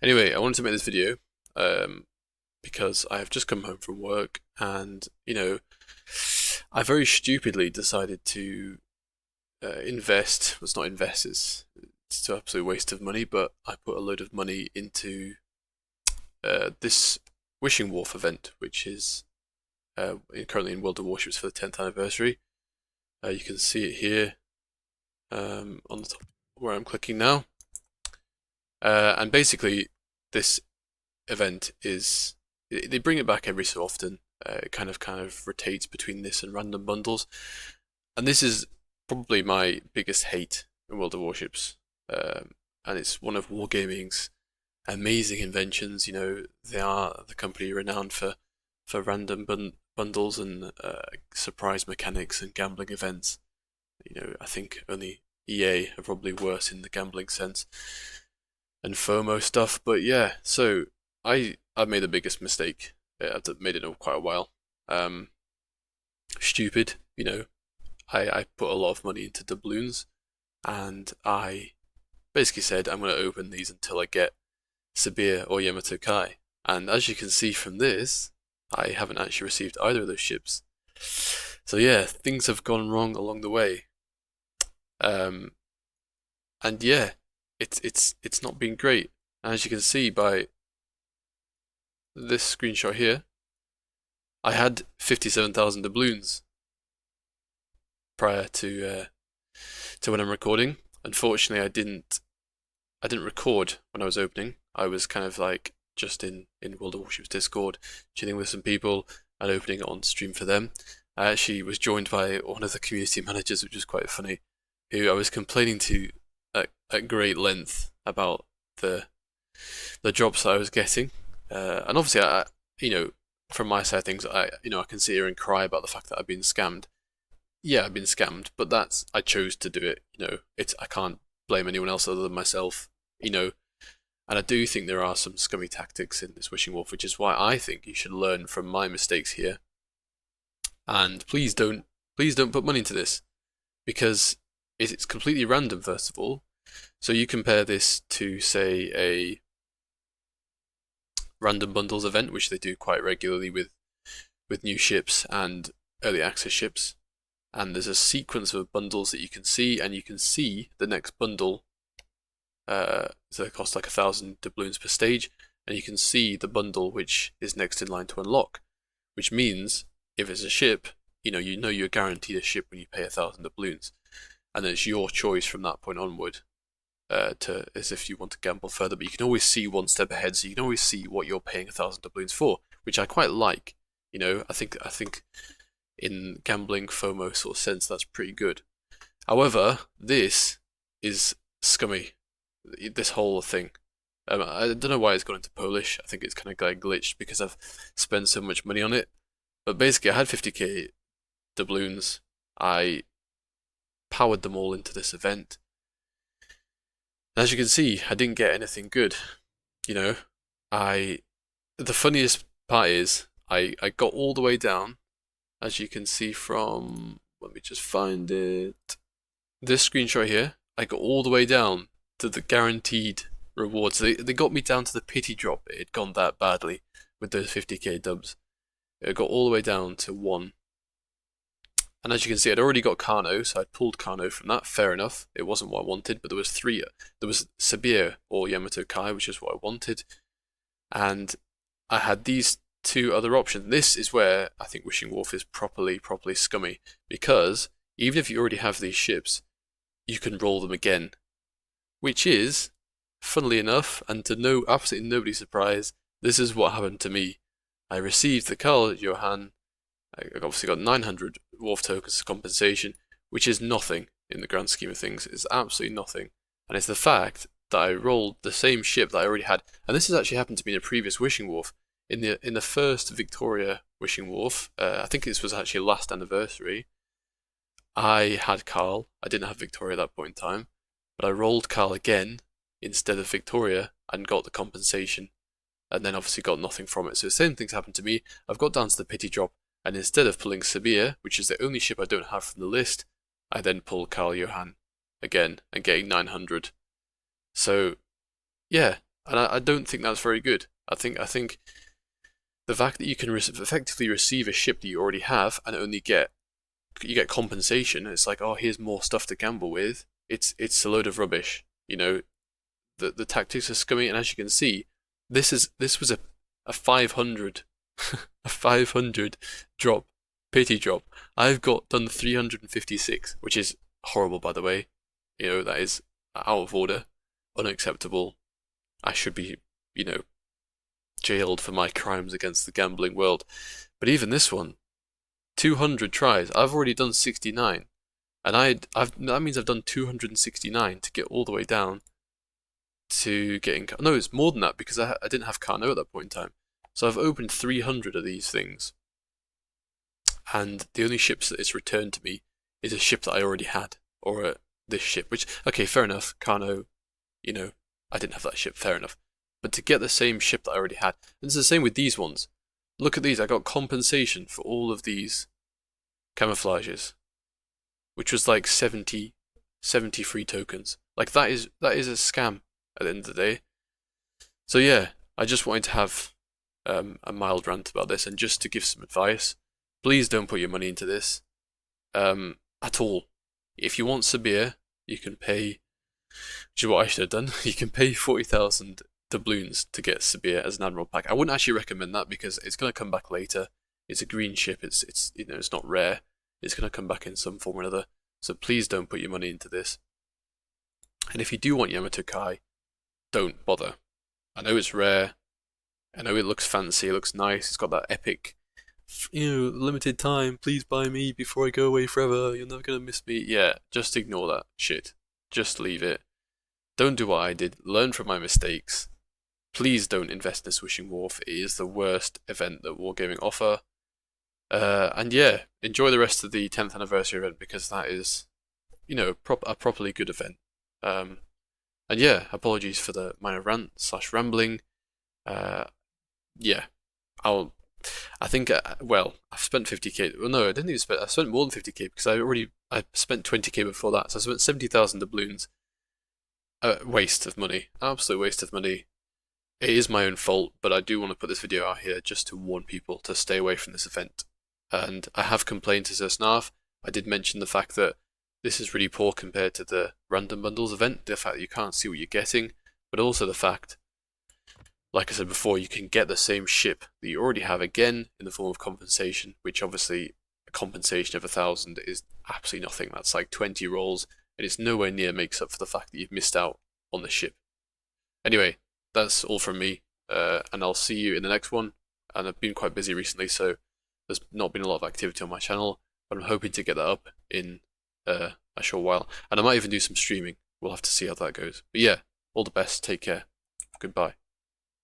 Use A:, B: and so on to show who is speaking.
A: Anyway, I wanted to make this video because I have just come home from work and, I very stupidly decided to invest. Well, it's not invest, it's an absolute waste of money, but I put a load of money into this Wishing Wharf event, which is currently in World of Warships for the 10th anniversary. You can see it here on the top where I'm clicking now. And basically, this event is they bring it back every so often. It kind of rotates between this and random bundles, and this is probably my biggest hate in World of Warships. And it's one of Wargaming's amazing inventions. They are the company renowned for random bundles and surprise mechanics and gambling events. I think only EA are probably worse in the gambling sense and FOMO stuff. But yeah, so I made the biggest mistake. I've made it in quite a while. Stupid, I put a lot of money into doubloons, and I basically said I'm going to open these until I get Sabir or Yamato Kai. And as you can see from this, I haven't actually received either of those ships. So yeah, things have gone wrong along the way. Um, and yeah, it's not been great. And as you can see by this screenshot here, I had 57,000 doubloons prior to when I'm recording. Unfortunately, I didn't record when I was opening. I was kind of like just in World of Warships Discord, chilling with some people and opening it on stream for them. I actually was joined by one of the community managers, which was quite funny, who I was complaining to at great length about the drops that I was getting. And obviously, from my side of things, I can sit here and cry about the fact that I've been scammed. Yeah, I've been scammed, but I chose to do it. I can't blame anyone else other than myself. And I do think there are some scummy tactics in this Wishing Wharf, which is why I think you should learn from my mistakes here. And please don't put money into this, because it's completely random. First of all, so you compare this to, say, a random bundles event, which they do quite regularly with new ships and early access ships. And there's a sequence of bundles that you can see, and you can see the next bundle. So it costs like 1,000 doubloons per stage, and you can see the bundle which is next in line to unlock. Which means if it's a ship, you're guaranteed a ship when you pay 1,000 doubloons, and then it's your choice from that point onward. As if you want to gamble further, but you can always see one step ahead, so you can always see what you're paying 1,000 doubloons for, which I quite like. I think in gambling FOMO sort of sense, that's pretty good. However, this is scummy. This whole thing. I don't know why it's gone into Polish. I think it's kind of like glitched because I've spent so much money on it. But basically, I had 50k doubloons. I powered them all into this event. As you can see, I didn't get anything good. The funniest part is I got all the way down, as you can see from, let me just find it, this screenshot here. I got all the way down to the guaranteed rewards. They got me down to the pity drop. It had gone that badly with those 50k dubs. It got all the way down to 1. And as you can see, I'd already got Kano, so I'd pulled Kano from that. Fair enough. It wasn't what I wanted, but there was 3. There was Sabir or Yamato Kai, which is what I wanted. And I had these 2 other options. This is where I think Wishing Wharf is properly scummy, because even if you already have these ships, you can roll them again. Which is, funnily enough, and to absolutely nobody's surprise, this is what happened to me. I received the Karl Johan. I obviously got 900 Wharf tokens as compensation, which is nothing in the grand scheme of things. It's absolutely nothing. And it's the fact that I rolled the same ship that I already had. And this has actually happened to me in a previous Wishing Wharf. In the first Victoria Wishing Wharf, I think this was actually last anniversary, I had Karl. I didn't have Victoria at that point in time, but I rolled Karl again instead of Victoria and got the compensation, and then obviously got nothing from it. So the same thing's happened to me. I've got down to the pity drop, and instead of pulling Sabir, which is the only ship I don't have from the list, I then pull Karl Johan again and getting 900. So yeah, and I don't think that's very good. I think the fact that you can effectively receive a ship that you already have and only get compensation. It's like, oh, here's more stuff to gamble with. It's a load of rubbish. You know, the tactics are scummy, and as you can see, this was a 500 a 500 drop, pity drop. I've got done 356, which is horrible, by the way. You know, that is out of order, unacceptable. I should be, you know, jailed for my crimes against the gambling world. But even this one, 200 tries. I've already done 69, and that means I've done 269 to get all the way down to getting. No, it's more than that because I didn't have Carnot at that point in time. So I've opened 300 of these things, and the only ships that it's returned to me is a ship that I already had, or this ship. Which, okay, fair enough. Carnot, you know, I didn't have that ship. Fair enough. But to get the same ship that I already had, and it's the same with these ones. Look at these. I got compensation for all of these camouflages, which was like 70 free tokens. Like that is a scam at the end of the day. So yeah, I just wanted to have a mild rant about this and just to give some advice. Please don't put your money into this at all. If you want Sabir, you can pay, which is what I should have done. You can pay 40,000 doubloons to get Sabir as an admiral pack. I wouldn't actually recommend that because it's going to come back later. It's a green ship. It's you know, it's not rare. It's going to come back in some form or another. So please don't put your money into this. And if you do want Yamato Kai, don't bother. I know it's rare. I know it looks fancy. It looks nice. It's got that epic, you know, limited time. Please buy me before I go away forever. You're never going to miss me. Yeah, just ignore that shit. Just leave it. Don't do what I did. Learn from my mistakes. Please don't invest in this Whishing Wharf. It is the worst event that Wargaming offer. And yeah, enjoy the rest of the 10th anniversary event because that is, you know, a properly good event. And yeah, apologies for the minor rant / rambling. Yeah, I think, well, I've spent 50k. Well, no, I didn't even spend. I spent more than 50k because I spent 20k before that. So I spent 70,000 doubloons. Waste of money. Absolute waste of money. It is my own fault, but I do want to put this video out here just to warn people to stay away from this event. And I have complained to Sir Snarf. I did mention the fact that this is really poor compared to the random bundles event, the fact that you can't see what you're getting, but also the fact, like I said before, you can get the same ship that you already have again in the form of compensation, which obviously a compensation of 1,000 is absolutely nothing. That's like 20 rolls, and it's nowhere near makes up for the fact that you've missed out on the ship. Anyway, that's all from me, and I'll see you in the next one. And I've been quite busy recently, so there's not been a lot of activity on my channel, but I'm hoping to get that up in a short while. And I might even do some streaming. We'll have to see how that goes. But yeah, all the best. Take care. Goodbye.